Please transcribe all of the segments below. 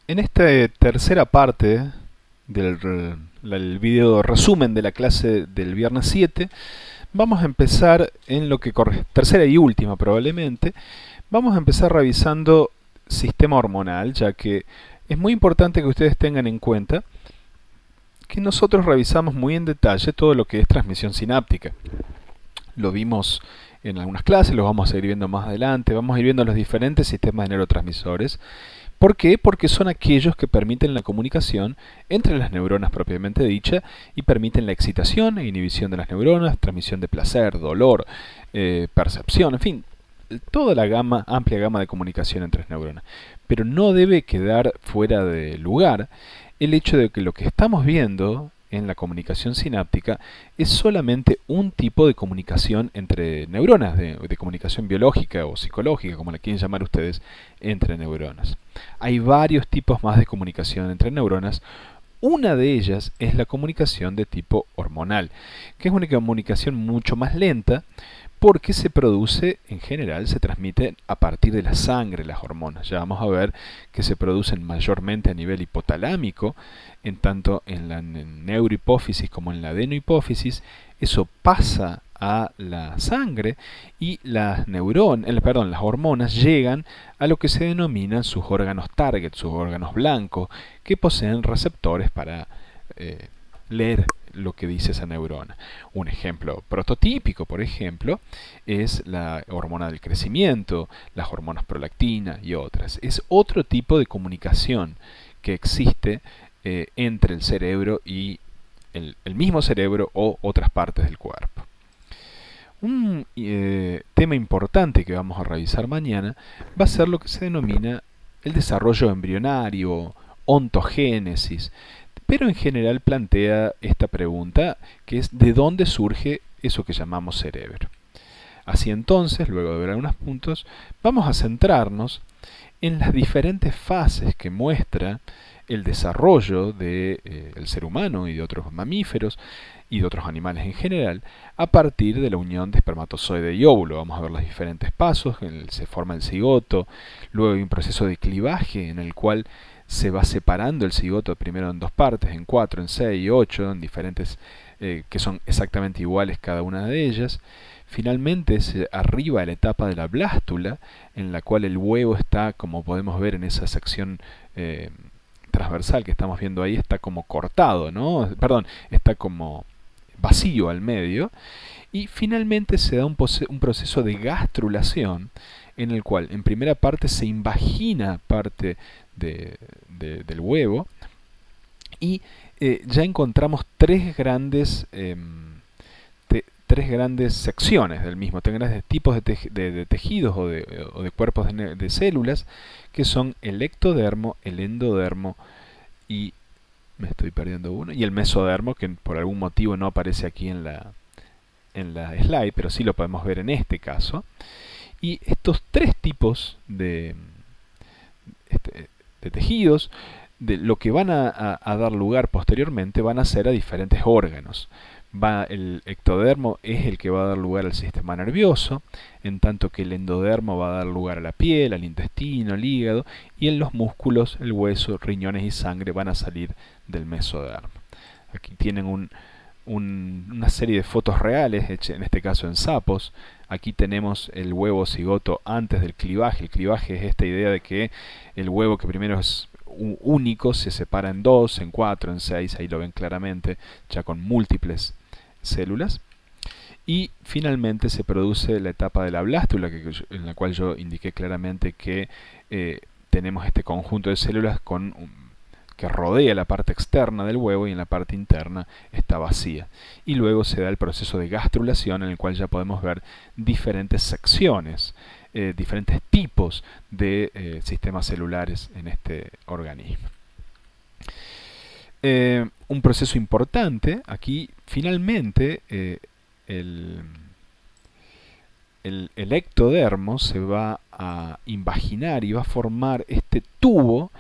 En esta tercera parte del video resumen de la clase del viernes 7, vamos a empezar en lo que tercera y última probablemente, vamos a empezar revisando sistema hormonal, ya que es muy importante que ustedes tengan en cuenta que nosotros revisamos muy en detalle todo lo que es transmisión sináptica. Lo vimos en algunas clases, lo vamos a seguir viendo más adelante, vamos a ir viendo los diferentes sistemas de neurotransmisores. ¿Por qué? Porque son aquellos que permiten la comunicación entre las neuronas propiamente dicha y permiten la excitación e inhibición de las neuronas, transmisión de placer, dolor, percepción, en fin, toda la amplia gama de comunicación entre las neuronas. Pero no debe quedar fuera de lugar el hecho de que lo que estamos viendo en la comunicación sináptica es solamente un tipo de comunicación entre neuronas, de comunicación biológica o psicológica, como la quieren llamar ustedes, entre neuronas. Hay varios tipos más de comunicación entre neuronas. Una de ellas es la comunicación de tipo hormonal, que es una comunicación mucho más lenta, porque se produce, en general, se transmite a partir de la sangre las hormonas. Ya vamos a ver que se producen mayormente a nivel hipotalámico, en tanto en la neurohipófisis como en la adenohipófisis. Eso pasa a la sangre y las hormonas llegan a lo que se denominan sus órganos target, sus órganos blancos, que poseen receptores para leer lo que dice esa neurona. Un ejemplo prototípico, por ejemplo, es la hormona del crecimiento, las hormonas prolactina y otras. Es otro tipo de comunicación que existe entre el cerebro y el mismo cerebro o otras partes del cuerpo. Un tema importante que vamos a revisar mañana va a ser lo que se denomina el desarrollo embrionario, ontogénesis, pero en general plantea esta pregunta, que es ¿de dónde surge eso que llamamos cerebro? Así entonces, luego de ver algunos puntos, vamos a centrarnos en las diferentes fases que muestra el desarrollo del ser humano y de otros mamíferos y de otros animales en general a partir de la unión de espermatozoide y óvulo. Vamos a ver los diferentes pasos, se forma el cigoto, luego hay un proceso de clivaje en el cual se va separando el cigoto primero en dos partes, en 4, en 6 y 8, en diferentes que son exactamente iguales cada una de ellas. Finalmente se arriba a la etapa de la blástula, en la cual el huevo está, como podemos ver en esa sección transversal que estamos viendo ahí, está como cortado, ¿no? Perdón, está como vacío al medio. Y finalmente se da un proceso de gastrulación, en el cual en primera parte se invagina parte del huevo y ya encontramos tres grandes secciones del mismo, tres grandes tipos de tejidos o de cuerpos de células, que son el ectodermo, el endodermo y me estoy perdiendo uno, y el mesodermo, que por algún motivo no aparece aquí en la slide, pero sí lo podemos ver en este caso. Y estos tres tipos de tejidos, lo que van a dar lugar posteriormente, van a ser a diferentes órganos. El ectodermo es el que va a dar lugar al sistema nervioso, en tanto que el endodermo va a dar lugar a la piel, al intestino, al hígado, y en los músculos, el hueso, riñones y sangre van a salir del mesodermo. Aquí tienen una serie de fotos reales, hechas en este caso en sapos. Aquí tenemos el huevo cigoto antes del clivaje. El clivaje es esta idea de que el huevo, que primero es único, se separa en 2, en 4, en 6, ahí lo ven claramente, ya con múltiples células. Y finalmente se produce la etapa de la blástula, en la cual yo indiqué claramente que tenemos este conjunto de células que rodea la parte externa del huevo y en la parte interna está vacía. Y luego se da el proceso de gastrulación, en el cual ya podemos ver diferentes secciones, diferentes tipos de sistemas celulares en este organismo. Un proceso importante, aquí finalmente el ectodermo se va a invaginar y va a formar este tubo,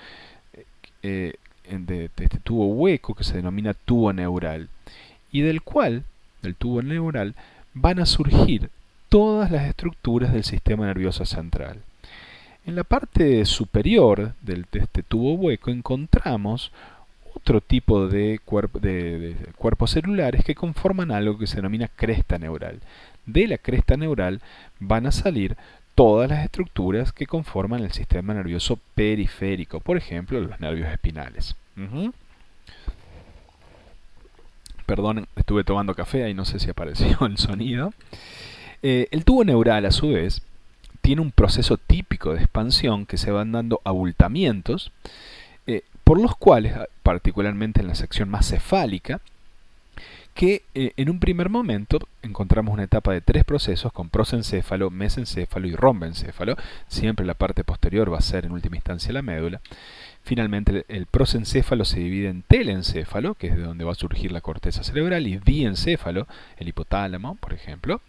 de este tubo hueco que se denomina tubo neural, y del tubo neural, van a surgir todas las estructuras del sistema nervioso central. En la parte superior de este tubo hueco encontramos otro tipo de cuerpos celulares que conforman algo que se denomina cresta neural. De la cresta neural van a salir todas las estructuras que conforman el sistema nervioso periférico, por ejemplo, los nervios espinales. Perdón, estuve tomando café y no sé si apareció el sonido. El tubo neural, a su vez, tiene un proceso típico de expansión que se van dando abultamientos, por los cuales, particularmente en la sección más cefálica, que en un primer momento encontramos una etapa de 3 procesos con prosencéfalo, mesencéfalo y rombencéfalo. Siempre la parte posterior va a ser en última instancia la médula. Finalmente el prosencéfalo se divide en telencéfalo, que es de donde va a surgir la corteza cerebral, y diencéfalo, el hipotálamo, por ejemplo.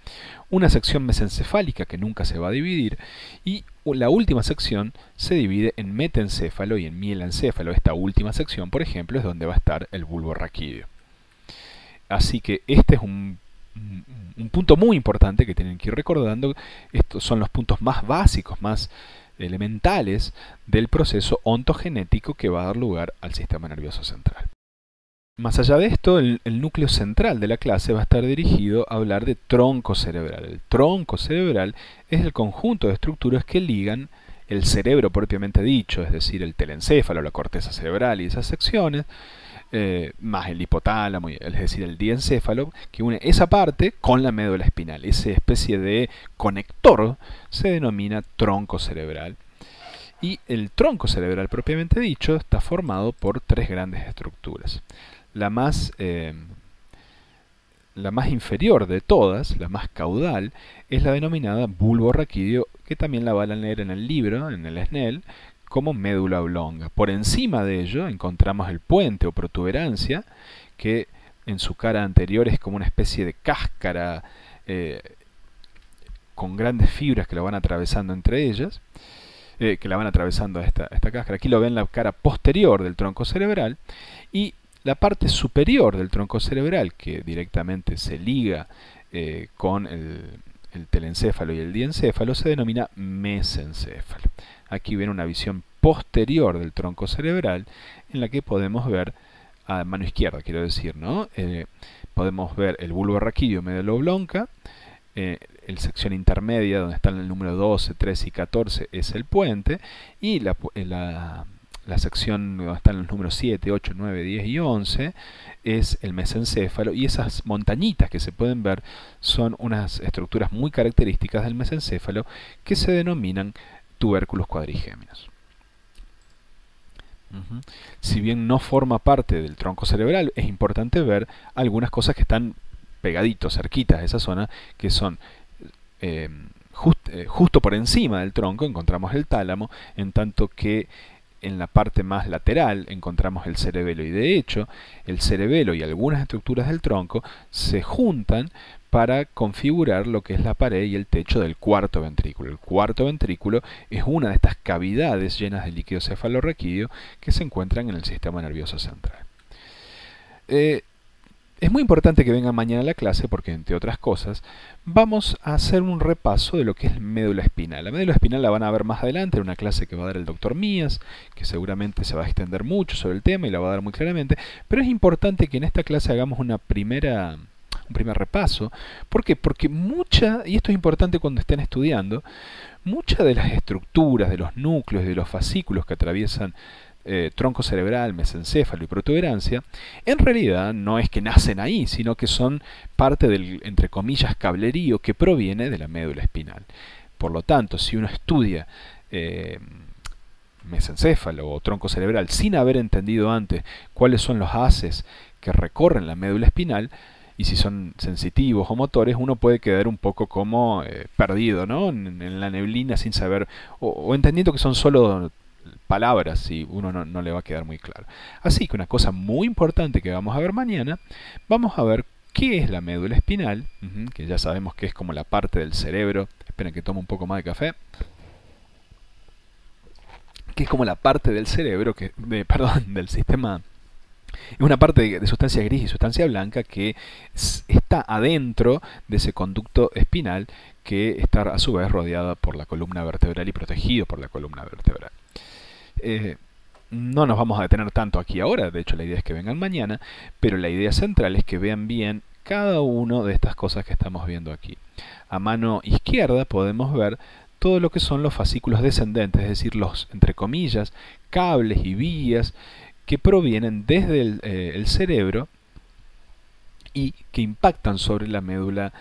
Una sección mesencefálica que nunca se va a dividir, y la última sección se divide en metencéfalo y en mielencéfalo. Esta última sección, por ejemplo, es donde va a estar el bulbo raquídeo. Así que este es un punto muy importante que tienen que ir recordando. Estos son los puntos más básicos, más elementales del proceso ontogenético que va a dar lugar al sistema nervioso central. Más allá de esto, el núcleo central de la clase va a estar dirigido a hablar de tronco cerebral. El tronco cerebral es el conjunto de estructuras que ligan el cerebro propiamente dicho, es decir, el telencéfalo, la corteza cerebral y esas secciones, más el hipotálamo, es decir, el diencéfalo, que une esa parte con la médula espinal. Esa especie de conector se denomina tronco cerebral. Y el tronco cerebral propiamente dicho está formado por 3 grandes estructuras. La más inferior de todas, la más caudal, es la denominada bulbo raquídeo, que también la van a leer en el libro, en el SNEL, como médula oblonga. Por encima de ello encontramos el puente o protuberancia, que en su cara anterior es como una especie de cáscara con grandes fibras que lo van atravesando entre ellas, que la van atravesando a esta cáscara. Aquí lo ven la cara posterior del tronco cerebral, y la parte superior del tronco cerebral, que directamente se liga con el telencéfalo y el diencéfalo, se denomina mesencéfalo. Aquí ven una visión posterior del tronco cerebral en la que podemos ver, a mano izquierda quiero decir, ¿no? Podemos ver el bulbo raquídeo médula oblonga, la sección intermedia donde están el número 12, 13 y 14 es el puente, y la sección donde están los números 7, 8, 9, 10 y 11 es el mesencéfalo, y esas montañitas que se pueden ver son unas estructuras muy características del mesencéfalo que se denominan tubérculos cuadrigéminos. Si bien no forma parte del tronco cerebral, es importante ver algunas cosas que están pegaditos, cerquitas de esa zona, que son justo por encima del tronco encontramos el tálamo, en tanto que en la parte más lateral encontramos el cerebelo, y de hecho el cerebelo y algunas estructuras del tronco se juntan para configurar lo que es la pared y el techo del cuarto ventrículo. El cuarto ventrículo es una de estas cavidades llenas de líquido cefalorraquídeo que se encuentran en el sistema nervioso central. Es muy importante que vengan mañana a la clase porque, entre otras cosas, vamos a hacer un repaso de lo que es médula espinal. La médula espinal la van a ver más adelante en una clase que va a dar el doctor Mías, que seguramente se va a extender mucho sobre el tema y la va a dar muy claramente, pero es importante que en esta clase hagamos un primer repaso. ¿Por qué? Porque y esto es importante cuando estén estudiando, muchas de las estructuras, de los núcleos, de los fascículos que atraviesan tronco cerebral, mesencéfalo y protuberancia, en realidad no es que nacen ahí, sino que son parte del, entre comillas, cablerío que proviene de la médula espinal. Por lo tanto, si uno estudia mesencéfalo o tronco cerebral sin haber entendido antes cuáles son los haces que recorren la médula espinal, y si son sensitivos o motores, uno puede quedar un poco como perdido, ¿no? En la neblina sin saber, o entendiendo que son solo palabras y uno no le va a quedar muy claro. Así que una cosa muy importante que vamos a ver mañana, vamos a ver qué es la médula espinal, que ya sabemos que es como la parte del cerebro. Esperen que tome un poco más de café. Que es como la parte del cerebro, perdón, del sistema Es una parte de sustancia gris y sustancia blanca que está adentro de ese conducto espinal que está a su vez rodeada por la columna vertebral y protegido por la columna vertebral. No nos vamos a detener tanto aquí ahora, de hecho la idea es que vengan mañana, pero la idea central es que vean bien cada una de estas cosas que estamos viendo aquí. A mano izquierda podemos ver todo lo que son los fascículos descendentes, es decir, los, entre comillas, cables y vías que provienen desde el cerebro y que impactan sobre la médula,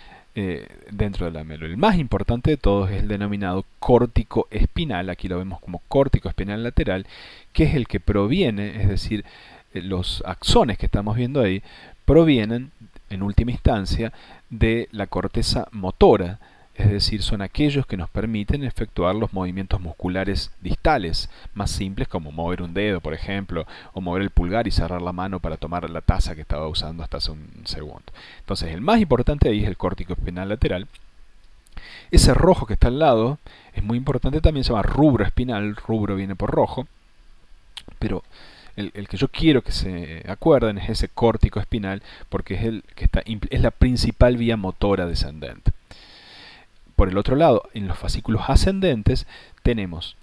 dentro de la médula. El más importante de todos es el denominado córtico espinal, aquí lo vemos como córtico espinal lateral, que es el que proviene, es decir, los axones que estamos viendo ahí, provienen en última instancia de la corteza motora, es decir, son aquellos que nos permiten efectuar los movimientos musculares distales, más simples como mover un dedo, por ejemplo, o mover el pulgar y cerrar la mano para tomar la taza que estaba usando hasta hace un segundo. Entonces, el más importante ahí es el córtico espinal lateral. Ese rojo que está al lado es muy importante también, se llama rubro espinal, rubro viene por rojo, pero el que yo quiero que se acuerden es ese córtico espinal, porque es el que es la principal vía motora descendente. Por el otro lado, en los fascículos ascendentes tenemos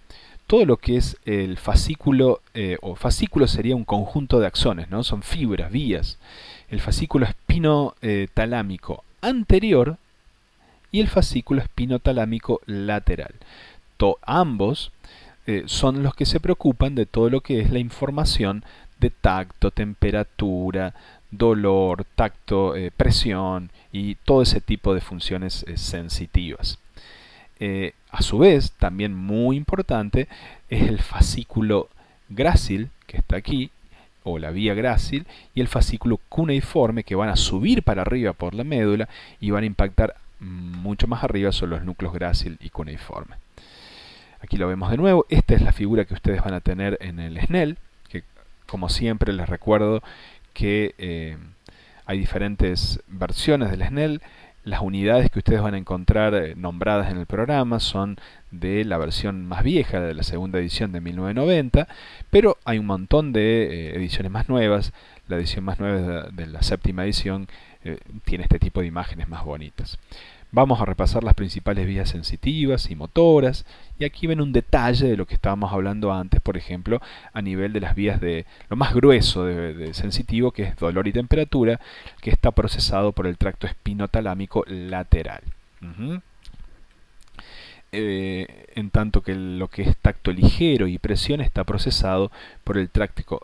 todo lo que es el fascículo, o fascículo sería un conjunto de axones, ¿no? Son fibras, vías. El fascículo espinotalámico anterior y el fascículo espinotalámico lateral. Ambos son los que se preocupan de todo lo que es la información de tacto, temperatura, dolor, tacto, presión y todo ese tipo de funciones sensitivas. A su vez, también muy importante, es el fascículo grácil, que está aquí, o la vía grácil, y el fascículo cuneiforme, que van a subir para arriba por la médula y van a impactar mucho más arriba sobre los núcleos grácil y cuneiforme. Aquí lo vemos de nuevo. Esta es la figura que ustedes van a tener en el Snell, que como siempre les recuerdo que hay diferentes versiones del Snell. Las unidades que ustedes van a encontrar nombradas en el programa son de la versión más vieja, de la segunda edición de 1990, pero hay un montón de ediciones más nuevas. La edición más nueva de la séptima edición tiene este tipo de imágenes más bonitas. Vamos a repasar las principales vías sensitivas y motoras, y aquí ven un detalle de lo que estábamos hablando antes, por ejemplo, a nivel de las vías de lo más grueso de sensitivo, que es dolor y temperatura, que está procesado por el tracto espinotalámico lateral. En tanto que lo que es tacto ligero y presión está procesado por el tracto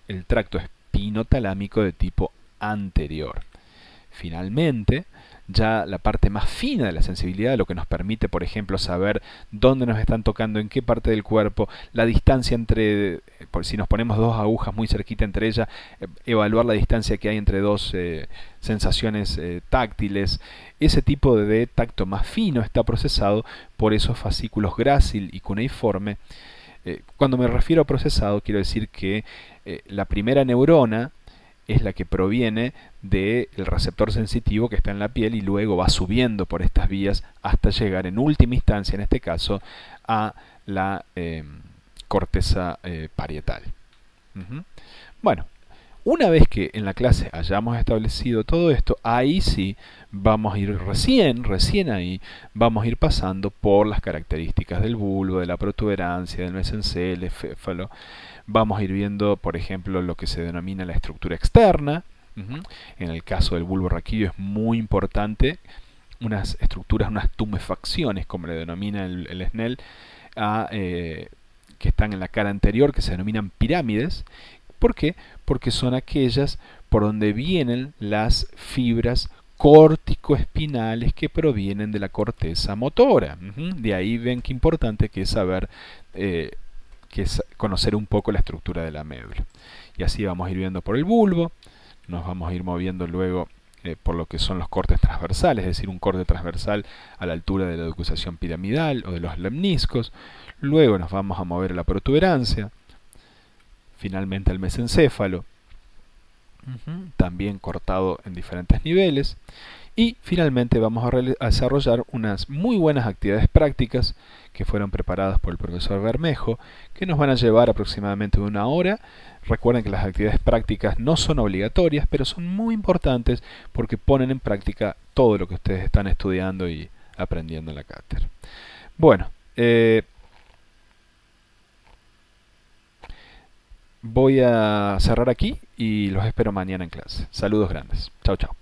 espinotalámico de tipo anterior. Finalmente, ya la parte más fina de la sensibilidad, lo que nos permite, por ejemplo, saber dónde nos están tocando, en qué parte del cuerpo, la distancia entre, si nos ponemos dos agujas muy cerquita entre ellas, evaluar la distancia que hay entre dos sensaciones táctiles. Ese tipo de tacto más fino está procesado por esos fascículos grácil y cuneiforme. Cuando me refiero a procesado, quiero decir que la primera neurona es la que proviene del receptor sensitivo que está en la piel y luego va subiendo por estas vías hasta llegar en última instancia, en este caso, a la corteza parietal. Bueno, una vez que en la clase hayamos establecido todo esto, ahí sí vamos a ir recién ahí, vamos a ir pasando por las características del bulbo, de la protuberancia, del mesencele, céfalo. Vamos a ir viendo, por ejemplo, lo que se denomina la estructura externa. En el caso del bulbo raquídeo es muy importante unas estructuras, unas tumefacciones, como le denomina el Snell, que están en la cara anterior, que se denominan pirámides. ¿Por qué? Porque son aquellas por donde vienen las fibras córtico-espinales que provienen de la corteza motora. De ahí ven qué importante que es saber, que es conocer un poco la estructura de la médula. Y así vamos a ir viendo por el bulbo, nos vamos a ir moviendo luego por lo que son los cortes transversales, es decir, un corte transversal a la altura de la decusación piramidal o de los lemniscos. Luego nos vamos a mover a la protuberancia, finalmente al mesencéfalo, también cortado en diferentes niveles. Y finalmente vamos a desarrollar unas muy buenas actividades prácticas que fueron preparadas por el profesor Bermejo, que nos van a llevar aproximadamente 1 hora. Recuerden que las actividades prácticas no son obligatorias, pero son muy importantes porque ponen en práctica todo lo que ustedes están estudiando y aprendiendo en la cátedra. Bueno, voy a cerrar aquí y los espero mañana en clase. Saludos grandes. Chao, chao.